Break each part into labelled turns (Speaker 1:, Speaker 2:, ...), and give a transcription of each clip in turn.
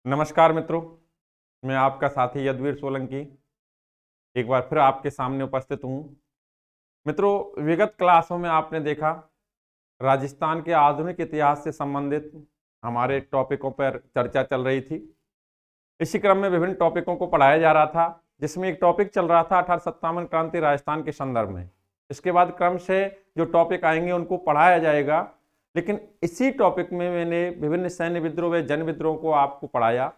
Speaker 1: नमस्कार मित्रों, मैं आपका साथी यदुवीर सोलंकी एक बार फिर आपके सामने उपस्थित हूँ। मित्रों, विगत क्लासों में आपने देखा राजस्थान के आधुनिक इतिहास से संबंधित हमारे टॉपिकों पर चर्चा चल रही थी। इसी क्रम में विभिन्न टॉपिकों को पढ़ाया जा रहा था, जिसमें एक टॉपिक चल रहा था 1857 क्रांति राजस्थान के संदर्भ में। इसके बाद क्रम से जो टॉपिक आएंगे उनको पढ़ाया जाएगा, लेकिन इसी टॉपिक में मैंने विभिन्न सैन्य विद्रोह व जन विद्रोह को आपको पढ़ाया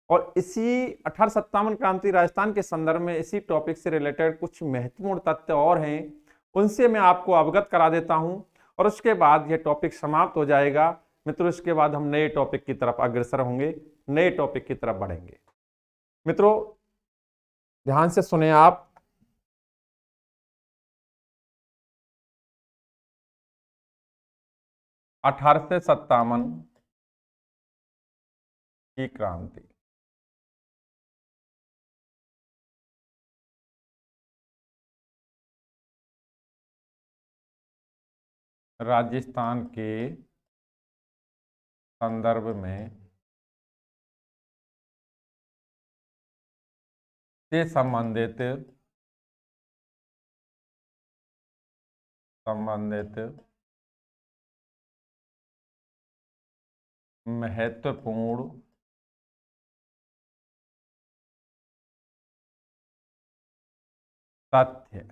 Speaker 1: और इसी 1857 क्रांति राजस्थान के संदर्भ में इसी टॉपिक से रिलेटेड कुछ महत्वपूर्ण तथ्य और हैं, उनसे मैं आपको अवगत करा देता हूं और उसके बाद यह टॉपिक समाप्त हो जाएगा। मित्रों, इसके बाद हम नए टॉपिक की तरफ अग्रसर होंगे, नए टॉपिक की तरफ बढ़ेंगे। मित्रों, ध्यान से सुने आप। अठारह से 57 की क्रांति राजस्थान के संदर्भ में से संबंधित महत्वपूर्ण तथ्य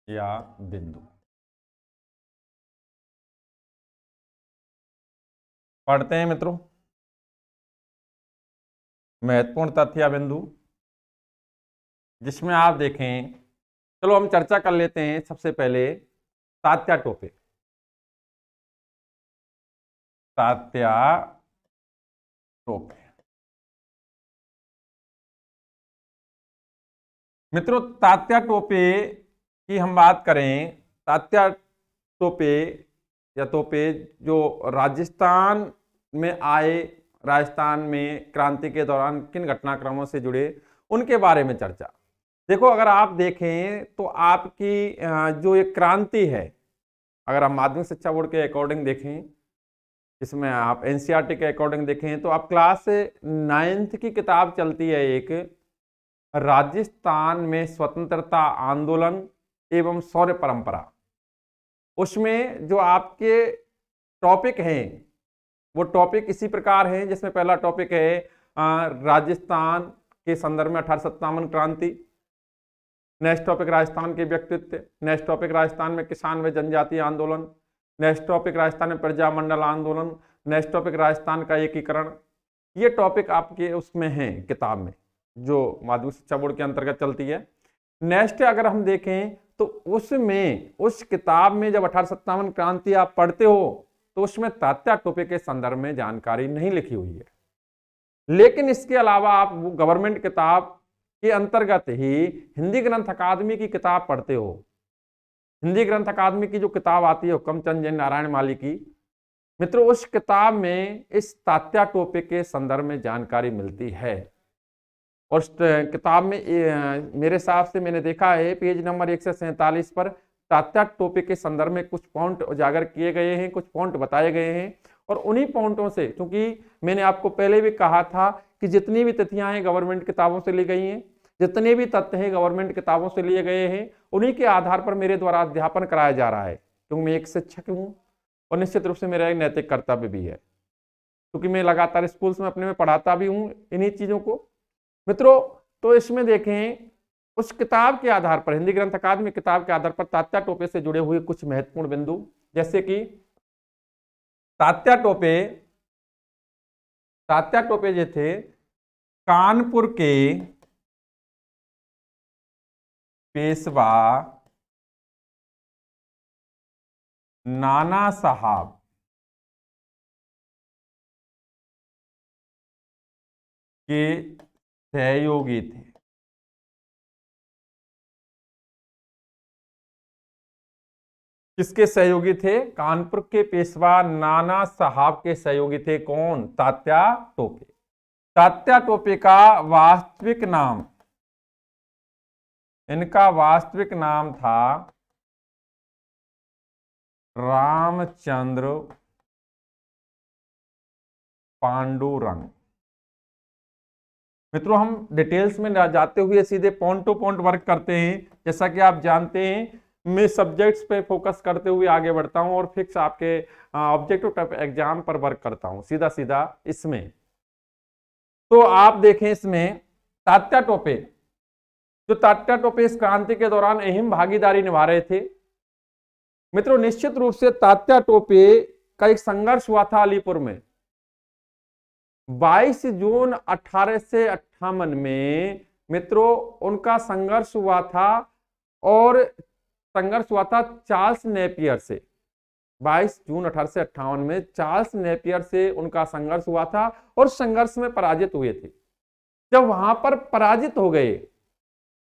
Speaker 1: या बिंदु पढ़ते हैं। मित्रों, महत्वपूर्ण तथ्य या बिंदु जिसमें आप देखें, चलो हम चर्चा कर लेते हैं। सबसे पहले तात्या टोपे। तात्या टोपे मित्रों, तात्या टोपे की हम बात करें, तात्या टोपे या तोपे जो राजस्थान में आए, राजस्थान में क्रांति के दौरान किन घटनाक्रमों से जुड़े, उनके बारे में चर्चा। देखो, अगर आप देखें तो आपकी जो एक क्रांति है, अगर हम माध्यमिक शिक्षा बोर्ड के अकॉर्डिंग देखें, इसमें आप एनसीईआरटी के अकॉर्डिंग देखें, तो आप क्लास 9th की किताब चलती है एक, राजस्थान में स्वतंत्रता आंदोलन एवं शौर्य परंपरा। उसमें जो आपके टॉपिक हैं वो टॉपिक इसी प्रकार हैं, जिसमें पहला टॉपिक है राजस्थान के संदर्भ में 1857 क्रांति। नेक्स्ट टॉपिक राजस्थान के व्यक्तित्व। नेक्स्ट टॉपिक राजस्थान में किसान व जनजातीय आंदोलन। नेक्स्ट टॉपिक राजस्थान में प्रजामंडल आंदोलन। नेक्स्ट टॉपिक राजस्थान का एकीकरण। ये टॉपिक आपके उसमें हैं किताब में, जो माध्यमिक शिक्षा बोर्ड के अंतर्गत चलती है। नेक्स्ट अगर हम देखें तो उसमें, उस किताब में जब 1857 क्रांति आप पढ़ते हो तो उसमें तात्या टोपे के संदर्भ में जानकारी नहीं लिखी हुई है, लेकिन इसके अलावा आप वो गवर्नमेंट किताब के अंतर्गत ही हिंदी ग्रंथ अकादमी की किताब पढ़ते हो। हिंदी ग्रंथ अकादमी की जो किताब आती है हुक्मचंद जैन नारायण माली की, मित्रों उस किताब में इस तात्या टोपे के संदर्भ में जानकारी मिलती है। और उस किताब में मेरे हिसाब से मैंने देखा है पेज नंबर 147 पर तात्या टोपे के संदर्भ में कुछ पॉइंट उजागर किए गए हैं, कुछ पॉइंट बताए गए हैं। और उन्हीं पॉइंटों से, क्योंकि मैंने आपको पहले भी कहा था कि जितनी भी तिथियां हैं गवर्नमेंट किताबों से ली गई हैं, जितने भी तथ्य हैं गवर्नमेंट किताबों से लिए गए हैं, उन्हीं के आधार पर मेरे द्वारा अध्यापन कराया जा रहा है, क्योंकि मैं एक शिक्षक हूँ और निश्चित रूप से मेरा एक नैतिक कर्तव्य भी है, क्योंकि मैं लगातार स्कूल्स में अपने में पढ़ाता भी हूँ इन्हीं चीजों को। मित्रों, तो इसमें देखें उस किताब के आधार पर, हिंदी ग्रंथ अकादमी किताब के आधार पर तात्या टोपे से जुड़े हुए कुछ महत्वपूर्ण बिंदु, जैसे कि तात्या टोपे जो थे कानपुर के पेशवा नाना साहब के सहयोगी थे। किसके सहयोगी थे? कानपुर के पेशवा नाना साहब के सहयोगी थे। कानपुर के पेशवा नाना साहब के सहयोगी थे। कानपुर के पेशवा नाना साहब के सहयोगी थे। किसके सहयोगी थे? कानपुर के पेशवा नाना साहब के सहयोगी थे। कानपुर के पेशवा नाना साहब के सहयोगी थे। कौन? तात्या टोपे। तात्या टोपे का वास्तविक नाम, इनका वास्तविक नाम था रामचंद्र पांडुरंग। मित्रों, हम डिटेल्स में ना जाते हुए सीधे पॉइंट टू पॉइंट वर्क करते हैं। जैसा कि आप जानते हैं, मैं सब्जेक्ट्स पे फोकस करते हुए आगे बढ़ता हूं और फिक्स आपके ऑब्जेक्टिव टाइप एग्जाम पर वर्क करता हूं सीधा सीधा इसमें। तो आप देखें इसमें तात्या टोपे, जो तात्या टोपे इस क्रांति के दौरान अहम भागीदारी निभा रहे थे। मित्रों, निश्चित रूप से तात्या टोपे का एक संघर्ष हुआ था अलीपुर में 22 जून 1858 में। मित्रों, उनका संघर्ष हुआ था और संघर्ष हुआ था चार्ल्स नेपियर से। 22 जून 1858 में चार्ल्स नेपियर से उनका संघर्ष हुआ था और संघर्ष में पराजित हुए थे। जब वहां पर पराजित हो गए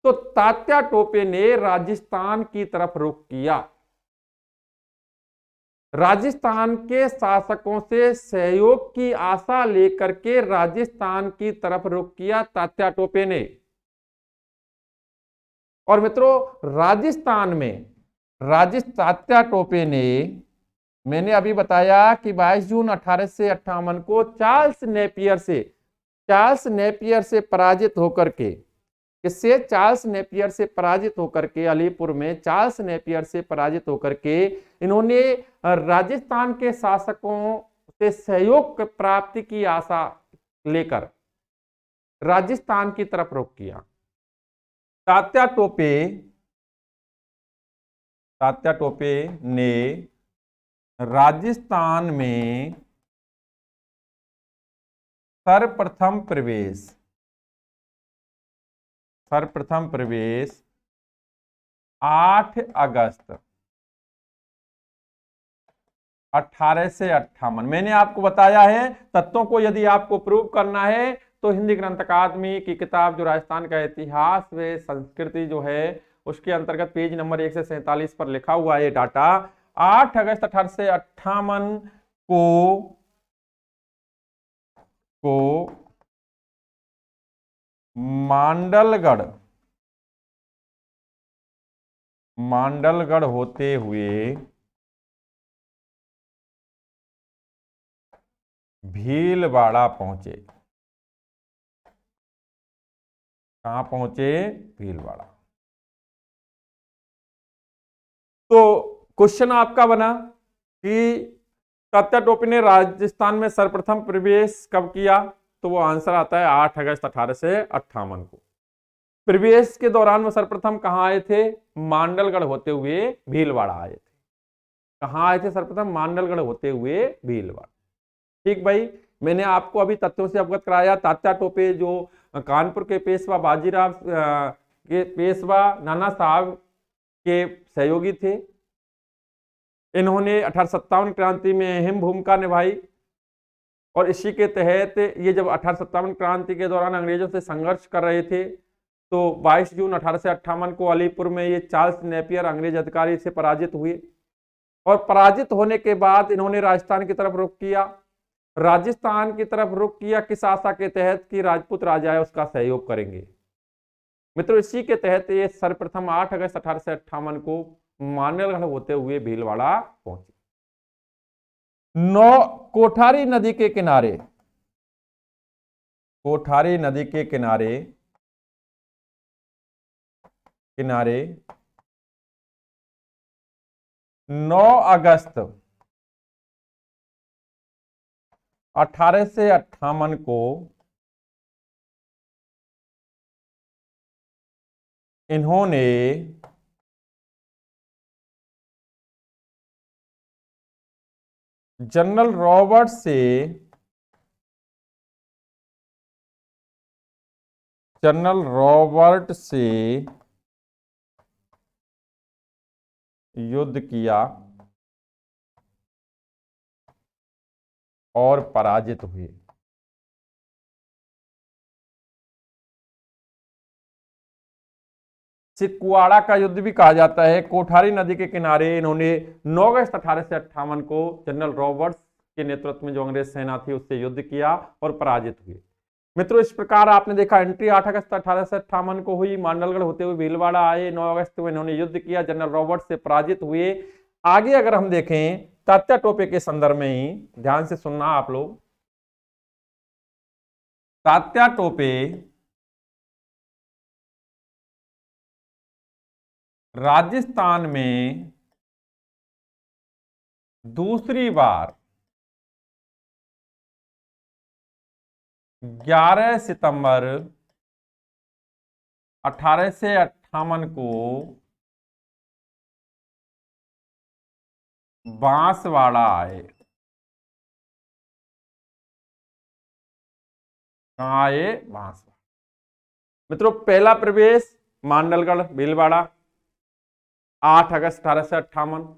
Speaker 1: तो तात्या टोपे ने राजस्थान की तरफ रुख किया। राजस्थान के शासकों से सहयोग की आशा लेकर के राजस्थान की तरफ रुख किया तात्या टोपे ने। और मित्रों, राजस्थान में तात्या टोपे ने, मैंने अभी बताया कि 22 जून 1858 को चार्ल्स नेपियर से पराजित होकर के, किससे? चार्ल्स नेपियर से पराजित होकर के, अलीपुर में चार्ल्स नेपियर से पराजित होकर के इन्होंने राजस्थान के शासकों से सहयोग प्राप्ति की आशा लेकर राजस्थान की तरफ रुख किया। तात्या टोपे ने राजस्थान में सर्वप्रथम प्रवेश 8 अगस्त 1858। मैंने आपको बताया है, तत्वों को यदि आपको प्रूव करना है तो हिंदी ग्रंथ अकादमी की किताब जो राजस्थान का इतिहास व संस्कृति जो है उसके अंतर्गत पेज नंबर 147 पर लिखा हुआ है डाटा। 8 अगस्त 1858 को मांडलगढ़ होते हुए भीलवाड़ा पहुंचे। कहां पहुंचे? भीलवाड़ा। तो क्वेश्चन आपका बना कि तात्या टोपे ने राजस्थान में सर्वप्रथम प्रवेश कब किया? तो वो आंसर आता है 8 अगस्त 1858 को। प्रवेश के दौरान वो सर्वप्रथम कहां आए थे? मांडलगढ़ होते हुए भीलवाड़ा आए थे। कहां आए थे सर्वप्रथम? मांडलगढ़ होते हुए भीलवाड़ा। ठीक भाई, मैंने आपको अभी तथ्यों से अवगत कराया। तात्या टोपे जो कानपुर के पेशवा बाजीराव के पेशवा नाना साहब के सहयोगी थे, इन्होंने 1857 क्रांति में अहम भूमिका निभाई। और इसी के तहत ये जब 1857 क्रांति के दौरान अंग्रेजों से संघर्ष कर रहे थे तो 22 जून 1858 को अलीपुर में ये चार्ल्स नेपियर अंग्रेज अधिकारी से पराजित हुए। और पराजित होने के बाद इन्होंने राजस्थान की तरफ रुख किया। राजस्थान की तरफ रुख किया किस आशा के तहत? कि राजपूत राजा है उसका सहयोग करेंगे। मित्रों, इसी के तहत ये सर्वप्रथम 8 अगस्त 1858 को मांडलगढ़ होते हुए भीलवाड़ा पहुंचे। कोठारी नदी के किनारे 9 अगस्त 1858 को इन्होंने जनरल रॉबर्ट से युद्ध किया और पराजित हुए। सिकुआड़ा का युद्ध भी कहा जाता है। कोठारी नदी के किनारे इन्होंने 9 अगस्त 1858 को जनरल रॉबर्ट्स के नेतृत्व में जो अंग्रेज सेना थी उससे युद्ध किया और पराजित हुए। मित्रों इस प्रकार आपने देखा एंट्री 8 अगस्त 1858 को हुई, मांडलगढ़ होते हुए भीलवाड़ा आए, 9 अगस्त को इन्होंने युद्ध किया, जनरल रॉबर्ट से पराजित हुए। आगे अगर हम देखें तात्या टोपे के संदर्भ में ही ध्यान से सुनना आप लोग। तात्या टोपे राजस्थान में दूसरी बार 11 सितंबर 1858 को बांसवाड़ा आए। कहाँ आए? बांसवाड़ा। मित्रों पहला प्रवेश मांडलगढ़ भीलवाड़ा 8 अगस्त 1858।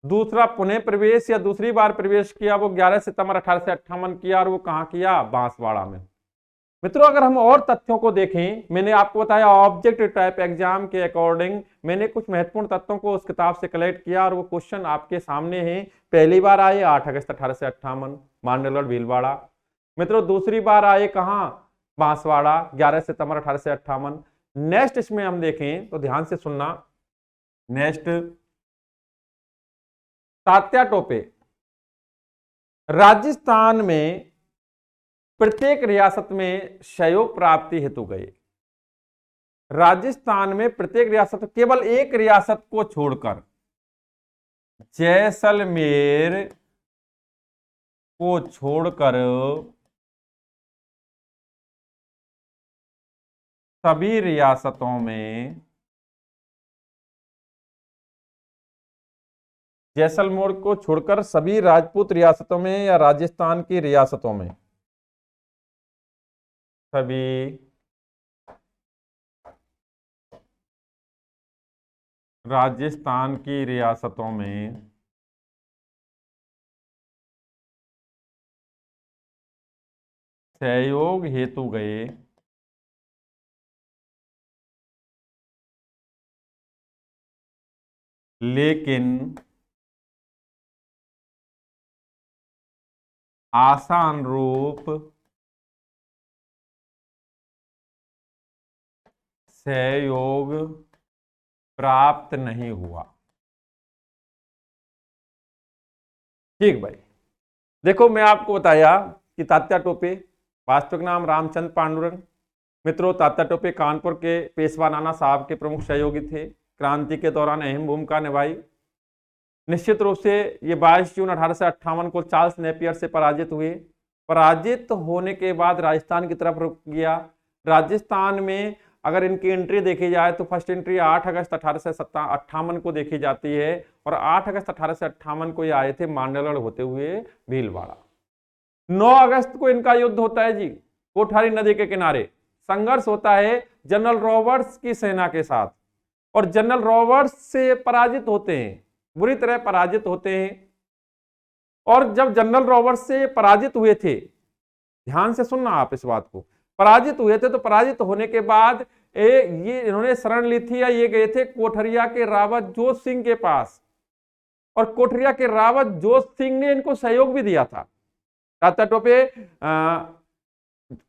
Speaker 1: दूसरा पुणे प्रवेश या दूसरी बार प्रवेश किया वो 11 सितंबर 1858 किया, और वो कहां किया? बांसवाड़ा में। मित्रों अगर हम और तथ्यों को देखें, मैंने आपको बताया ऑब्जेक्ट टाइप एग्जाम के अकॉर्डिंग मैंने कुछ महत्वपूर्ण तथ्यों को उस किताब से कलेक्ट किया, और वो क्वेश्चन आपके सामने है। पहली बार आए 8 अगस्त 1858 मांडलगढ़ भीलवाड़ा। मित्रों दूसरी बार आए कहां? बांसवाड़ा 11 सितंबर 1858। नेक्स्ट इसमें हम देखें तो ध्यान से सुनना। नेक्स्ट तात्या टोपे राजस्थान में प्रत्येक रियासत में सहयोग प्राप्ति हेतु गए। राजस्थान में प्रत्येक रियासत, केवल एक रियासत को छोड़कर, जैसलमेर को छोड़कर सभी रियासतों में, जैसलमेर को छोड़कर सभी राजपूत रियासतों में या राजस्थान की रियासतों में, सभी राजस्थान की रियासतों में सहयोग हेतु गए, लेकिन आसान रूप सहयोग प्राप्त नहीं हुआ। ठीक भाई, देखो मैं आपको बताया कि तात्या टोपे वास्तविक नाम रामचंद्र पांडुरंग। मित्रों तात्या टोपे कानपुर के पेशवा नाना साहब के प्रमुख सहयोगी थे, क्रांति के दौरान अहम भूमिका निभाई। निश्चित रूप से ये 22 जून 1858 को चार्ल्स नेपियर से पराजित हुए। पराजित होने के बाद राजस्थान की तरफ रुक गया। राजस्थान में अगर इनकी एंट्री देखी जाए तो फर्स्ट एंट्री 8 अगस्त 1858 को देखी जाती है, और 8 अगस्त 1858 को ये आए थे मांडलगढ़ होते हुए भीलवाड़ा। 9 अगस्त को इनका युद्ध होता है जी, कोठारी नदी के किनारे संघर्ष होता है जनरल रॉबर्ट्स की सेना के साथ, और जनरल रॉबर्ट्स से पराजित होते हैं, बुरी तरह पराजित होते हैं। और जब जनरल रॉबर्ट्स से पराजित हुए थे, ध्यान से सुनना आप इस बात को, पराजित हुए थे तो पराजित होने के बाद ये इन्होंने शरण ली थी या ये गए थे कोठरिया के रावत जोत सिंह के पास, और कोठरिया के रावत जोत सिंह ने इनको सहयोग भी दिया था। तात्या टोपे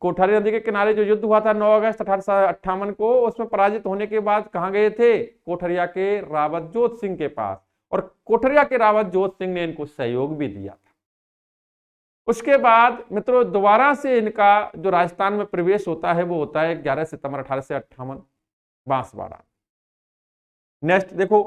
Speaker 1: कोठारी नदी के किनारे जो युद्ध हुआ था 9 अगस्त 1858 को, उसमें पराजित होने के बाद कहां गए थे? कोठरिया के रावत जोत सिंह के पास, और कोठरिया के रावत जोत सिंह ने इनको सहयोग भी दिया था। उसके बाद मित्रों दोबारा से इनका जो राजस्थान में प्रवेश होता है वो होता है 11 सितंबर 1858 बांसवाड़ा। नेक्स्ट देखो,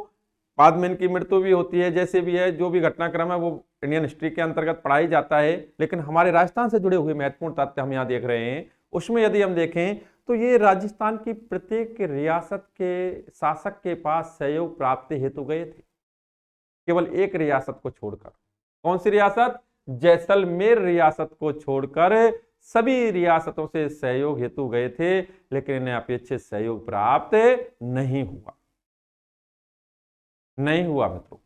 Speaker 1: बाद में इनकी मृत्यु भी होती है, जैसे भी है जो भी घटनाक्रम है वो इंडियन हिस्ट्री के अंतर्गत पढ़ाई जाता है, लेकिन हमारे राजस्थान से जुड़े हुए महत्वपूर्ण तथ्य हम यहाँ देख रहे हैं। उसमें यदि हम देखें तो ये राजस्थान की प्रत्येक रियासत के शासक के पास सहयोग प्राप्ति हेतु गए थे, केवल एक रियासत को छोड़कर। कौन सी रियासत? जैसलमेर रियासत को छोड़कर सभी रियासतों से सहयोग हेतु गए थे, लेकिन इन्हें अपेक्षित सहयोग प्राप्त नहीं हुआ, नहीं हुआ मित्रों।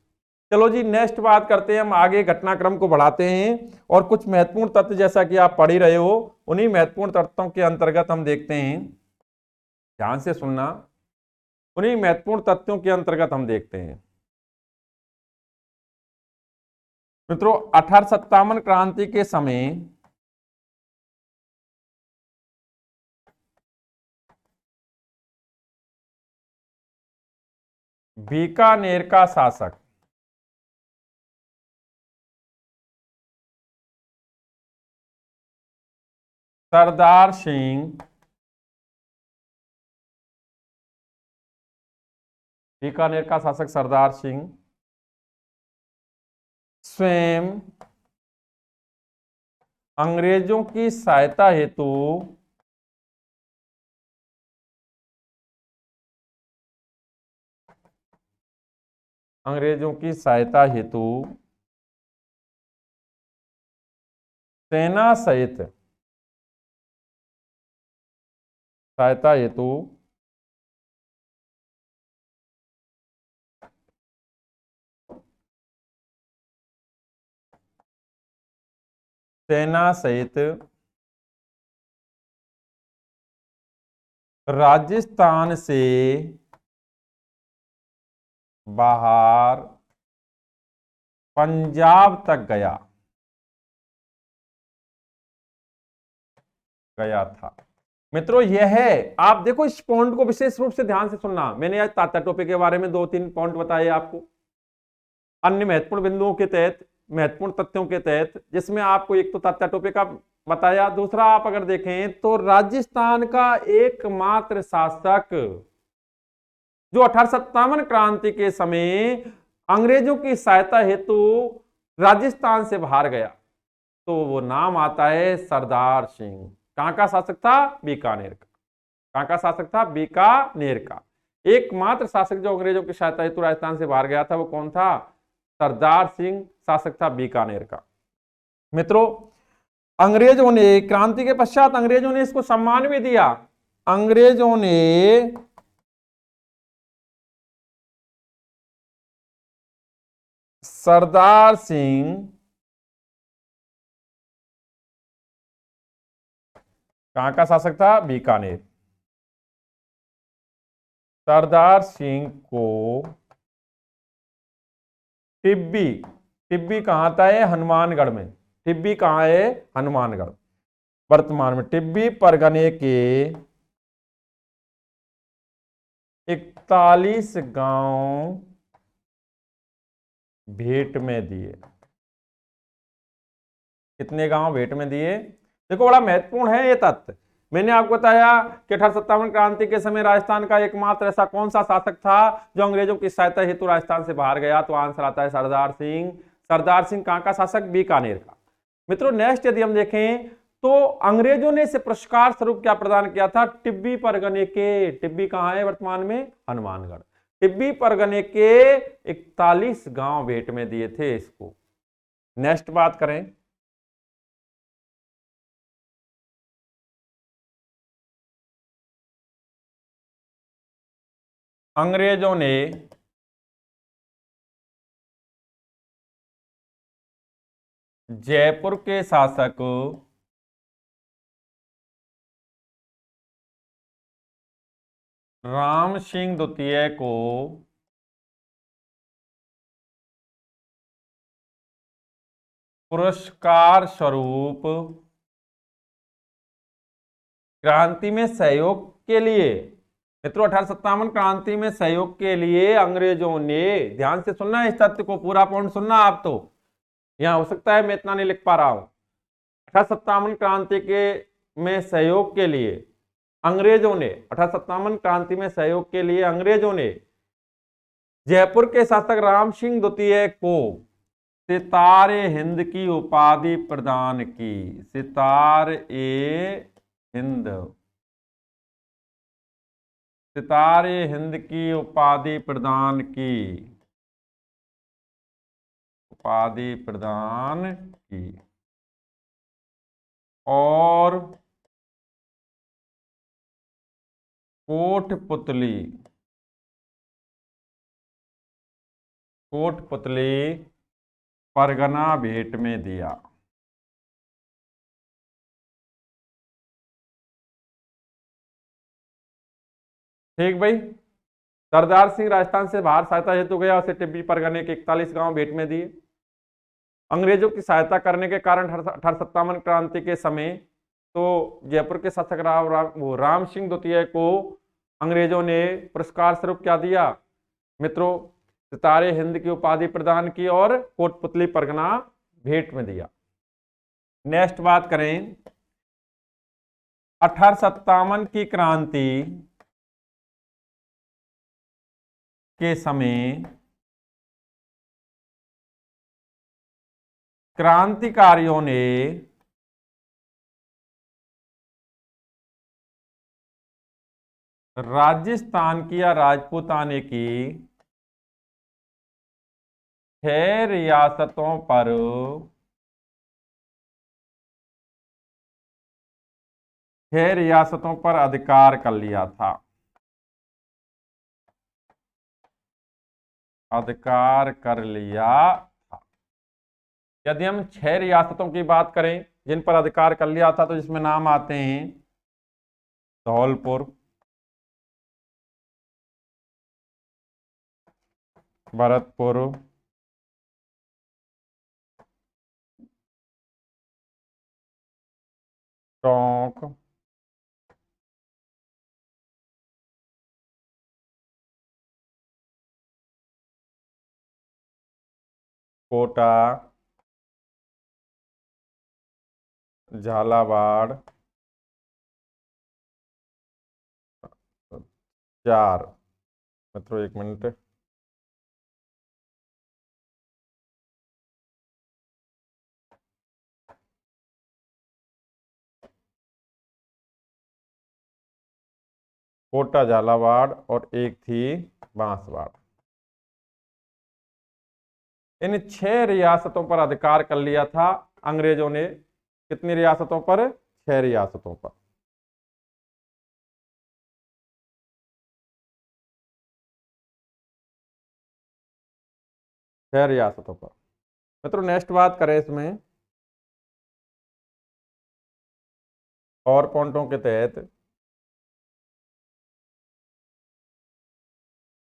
Speaker 1: चलो जी नेक्स्ट बात करते हैं, हम आगे घटनाक्रम को बढ़ाते हैं, और कुछ महत्वपूर्ण तथ्य जैसा कि आप पढ़ ही रहे हो, उन्हीं महत्वपूर्ण तथ्यों के अंतर्गत हम देखते हैं, ध्यान से सुनना, उन्हीं महत्वपूर्ण तथ्यों के अंतर्गत हम देखते हैं। मित्रों 1857 क्रांति के समय बीकानेर का शासक सरदार सिंह, बीकानेर का शासक सरदार सिंह स्वयं अंग्रेजों की सहायता हेतु सेना सहित राजस्थान से बाहर पंजाब तक गया था। मित्रों यह है, आप देखो इस पॉइंट को विशेष रूप से ध्यान से सुनना। मैंने आज तात्या टोपे के बारे में 2-3 पॉइंट बताए आपको, अन्य महत्वपूर्ण बिंदुओं के तहत, महत्वपूर्ण तथ्यों के तहत, जिसमें आपको एक तो तात्या टोपे का बताया, दूसरा आप अगर देखें तो राजस्थान का एकमात्र शासक जो 1857 क्रांति के समय अंग्रेजों की सहायता हेतु राजस्थान से बाहर गया, तो वो नाम आता है सरदार सिंह। कहां का शासक था? बीकानेर का। कहां का शासक था? बीकानेर का। एकमात्र शासक जो अंग्रेजों की सहायता हेतु राजस्थान से बाहर गया था, वो कौन था? सरदार सिंह शासक था बीकानेर का। मित्रों, अंग्रेजों ने क्रांति के पश्चात अंग्रेजों ने इसको सम्मान भी दिया। अंग्रेजों ने सरदार सिंह कहां का शासक था? बीकानेर। सरदार सिंह को टिब्बी कहां था? है हनुमानगढ़ में। टिब्बी कहां है? हनुमानगढ़। वर्तमान में टिब्बी परगने के 41 गांव भेंट में दिए। कितने गांव भेंट में दिए? देखो बड़ा महत्वपूर्ण है ये तथ्य। मैंने आपको बताया कि 1857 क्रांति के समय राजस्थान का एकमात्र ऐसा कौन सा शासक था जो अंग्रेजों की सहायता हेतु राजस्थान से बाहर गया, तो आंसर आता है सरदार सिंह। सरदार सिंह कहां का शासक? बीकानेर का। मित्रों नेक्स्ट यदि हम देखें तो अंग्रेजों ने इसे पुरस्कार स्वरूप क्या प्रदान किया था? टिब्बी परगने के, टिब्बी कहां है वर्तमान में? हनुमानगढ़। टिब्बी परगने के 41 गांव भेंट में दिए थे इसको। नेक्स्ट बात करें, अंग्रेजों ने जयपुर के शासक राम सिंह द्वितीय को पुरस्कार स्वरूप क्रांति में सहयोग के लिए, मित्रों 1857 क्रांति में सहयोग के लिए अंग्रेजों ने, ध्यान से सुनना इस तथ्य को, पूरा पॉइंट सुनना आप। तो यहां हो सकता है मैं इतना नहीं लिख पा रहा हूं। 1857 क्रांति के में सहयोग के लिए अंग्रेजों ने, 1857 क्रांति में सहयोग के लिए अंग्रेजों ने जयपुर के शासक राम सिंह द्वितीय को सितारे हिंद की उपाधि प्रदान की। सितारे हिंद, सितारे हिंद की उपाधि प्रदान की, उपाधि प्रदान की। और कोटपुतली, कोटपुतली परगना भेंट में दिया। ठीक भाई, सरदार सिंह राजस्थान से बाहर सहायता हेतु गया, उसे टिब्बी परगने के 41 गांव भेंट में दिए। अंग्रेजों की सहायता करने के कारण 1857 क्रांति के समय तो जयपुर के शासक राम सिंह द्वितीय को अंग्रेजों ने पुरस्कार स्वरूप क्या दिया? मित्रों सितारे हिंद की उपाधि प्रदान की और कोटपुतली परगना भेंट में दिया। नेक्स्ट बात करें 1857 की क्रांति के समय क्रांतिकारियों ने राजस्थान की या राजपूताने की 6 रियासतों पर अधिकार कर लिया था। अधिकार कर लिया था। यदि हम 6 रियासतों की बात करें जिन पर अधिकार कर लिया था, तो जिसमें नाम आते हैं धौलपुर, भरतपुर, टोंक, कोटा, झालावाड़, 4। मित्रों 1 मिनट। कोटा, झालावाड़ और एक थी बांसवाड़ा। इन 6 रियासतों पर अधिकार कर लिया था अंग्रेजों ने। कितनी रियासतों पर? 6 रियासतों पर। छह रियासतों पर। मित्रों नेक्स्ट बात करें इसमें और पॉइंटों के तहत,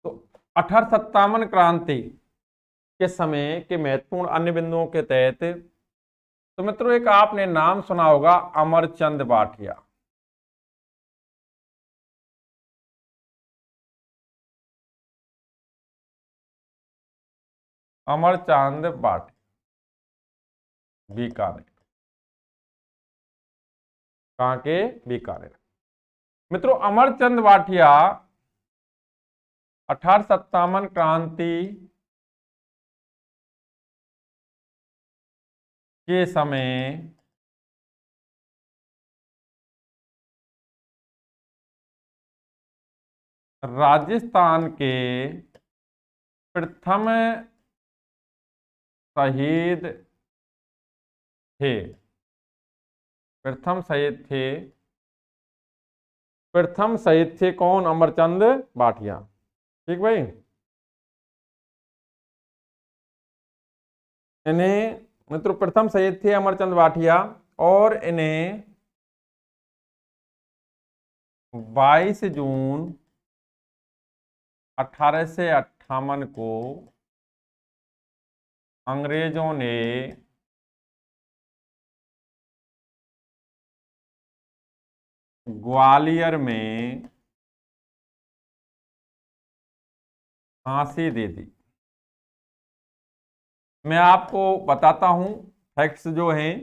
Speaker 1: तो 1857 क्रांति के समय के महत्वपूर्ण अन्य बिंदुओं के तहत, तो मित्रों एक आपने नाम सुना होगा अमरचंद बाठिया। अमरचंद बाठिया, बीकानेर। कहां के? बीकानेर। मित्रों अमरचंद बाठिया 1857 क्रांति के समय राजस्थान के प्रथम शहीद थे। प्रथम शहीद थे कौन? अमरचंद बाठिया। ठीक भाई। इन्हें मित्रों प्रथम शहीद थे अमरचंद बाठिया, और इन्हें 22 जून 1858 को अंग्रेजों ने ग्वालियर में फांसी दे दी। मैं आपको बताता हूं फैक्ट्स जो हैं।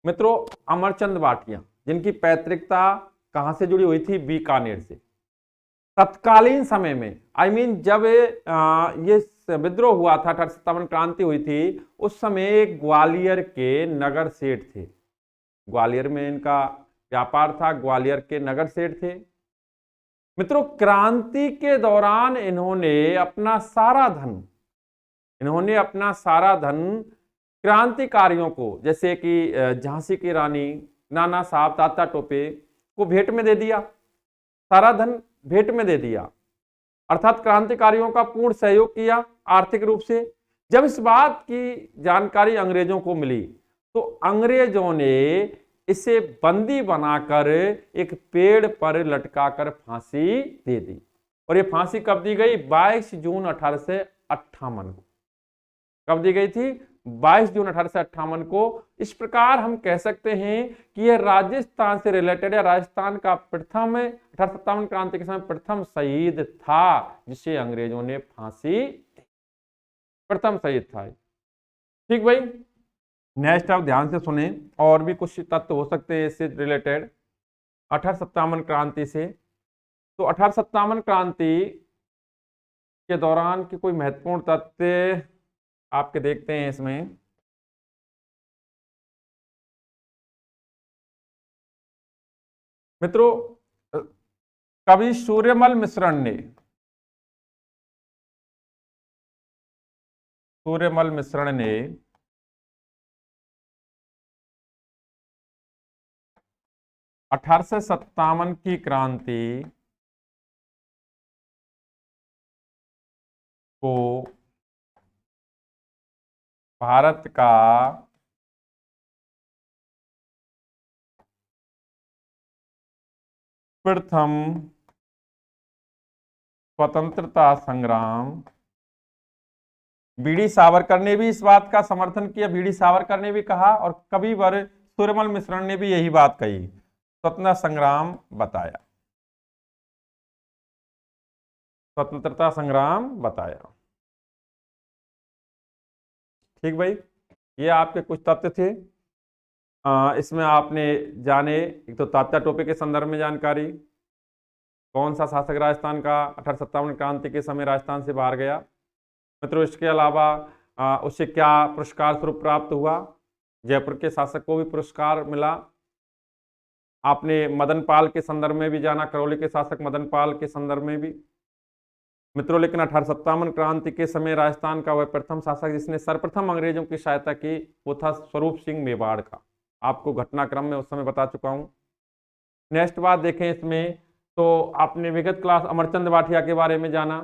Speaker 1: मित्रों अमरचंद बाठिया जिनकी पैतृकता कहां से जुड़ी हुई थी? बीकानेर से। तत्कालीन समय में जब ये विद्रोह हुआ था, 1857 क्रांति हुई थी, उस समय ग्वालियर के नगर सेठ थे। ग्वालियर में इनका व्यापार था, ग्वालियर के नगर सेठ थे। मित्रों क्रांति के दौरान इन्होंने अपना सारा धन क्रांतिकारियों को, जैसे कि झांसी की रानी, नाना साहब, तात्या टोपे को भेंट में दे दिया। सारा धन भेंट में दे दिया, अर्थात क्रांतिकारियों का पूर्ण सहयोग किया आर्थिक रूप से। जब इस बात की जानकारी अंग्रेजों को मिली, तो अंग्रेजों ने इसे बंदी बनाकर एक पेड़ पर लटकाकर फांसी दे दी। और ये फांसी कब दी गई? 22 जून 1858 को। कब दी गई थी? 22 जून 1858 को। इस प्रकार हम कह सकते हैं कि यह राजस्थान से रिलेटेड या राजस्थान का प्रथम 1857 क्रांति के समय प्रथम शहीद था जिसे अंग्रेजों ने फांसी दी। प्रथम शहीद था। ठीक भाई, नेक्स्ट आप ध्यान से सुने, और भी कुछ तथ्य हो सकते हैं इससे रिलेटेड 1857 क्रांति से। तो 1857 क्रांति के दौरान के कोई महत्वपूर्ण तथ्य आपके देखते हैं इसमें। मित्रों, कवि सूर्यमल मिश्रण ने 1857 की क्रांति को भारत का प्रथम स्वतंत्रता संग्राम, बीडी सावरकर ने भी इस बात का समर्थन किया, बीडी सावरकर ने भी कहा, और कविवर सूर्यमल मिश्रण ने भी यही बात कही, स्वतंत्रता संग्राम बताया, स्वतंत्रता संग्राम बताया। ठीक भाई, ये आपके कुछ तथ्य थे। इसमें आपने जाने, एक तो तात्या टोपे के संदर्भ में जानकारी, कौन सा शासक राजस्थान का 1857 क्रांति के समय राजस्थान से बाहर गया। मित्रों, इसके अलावा उसे क्या पुरस्कार स्वरूप प्राप्त हुआ, जयपुर के शासक को भी पुरस्कार मिला। आपने मदन पाल के संदर्भ में भी जाना, करौली के शासक मदन पाल के संदर्भ में भी। मित्रों, लेकिन 1857 क्रांति के समय राजस्थान का वह प्रथम शासक जिसने सर्वप्रथम अंग्रेजों की सहायता की वो था स्वरूप सिंह मेवाड़ का। आपको घटनाक्रम में उस समय बता चुका हूं। नेक्स्ट बात देखें इसमें, तो आपने विगत क्लास अमरचंद भाटिया के बारे में जाना।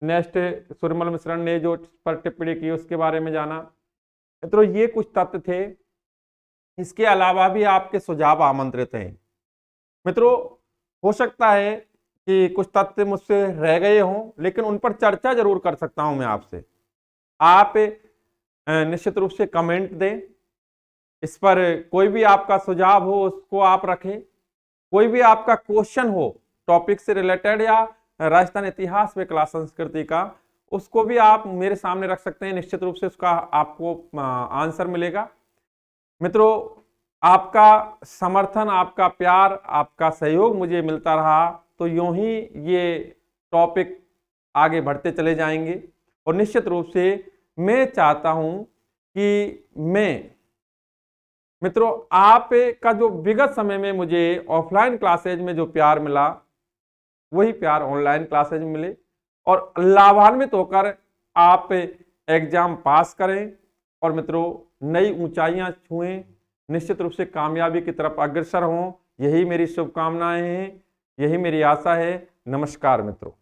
Speaker 1: नेक्स्ट, सूर्यमल मिश्रण ने जो पर टिप्पणी की उसके बारे में जाना। मित्रों, ये कुछ तथ्य थे। इसके अलावा भी आपके सुझाव आमंत्रित हैं। मित्रों, हो सकता है कि कुछ तथ्य मुझसे रह गए हों, लेकिन उन पर चर्चा जरूर कर सकता हूं मैं आपसे। आप निश्चित रूप से कमेंट दें, इस पर कोई भी आपका सुझाव हो उसको आप रखें। कोई भी आपका क्वेश्चन हो टॉपिक से रिलेटेड या राजस्थान इतिहास में कला संस्कृति का, उसको भी आप मेरे सामने रख सकते हैं। निश्चित रूप से उसका आपको आंसर मिलेगा। मित्रों, आपका समर्थन, आपका प्यार, आपका सहयोग मुझे मिलता रहा तो यूं ही ये टॉपिक आगे बढ़ते चले जाएंगे। और निश्चित रूप से मैं चाहता हूं कि मित्रों, आप का जो विगत समय में मुझे ऑफलाइन क्लासेज में जो प्यार मिला वही प्यार ऑनलाइन क्लासेज में मिले, और लाभान्वित होकर आप एग्जाम पास करें और मित्रों नई ऊंचाइयां छुएं, निश्चित रूप से कामयाबी की तरफ अग्रसर हों। यही मेरी शुभकामनाएं हैं, यही मेरी आशा है। नमस्कार मित्रों।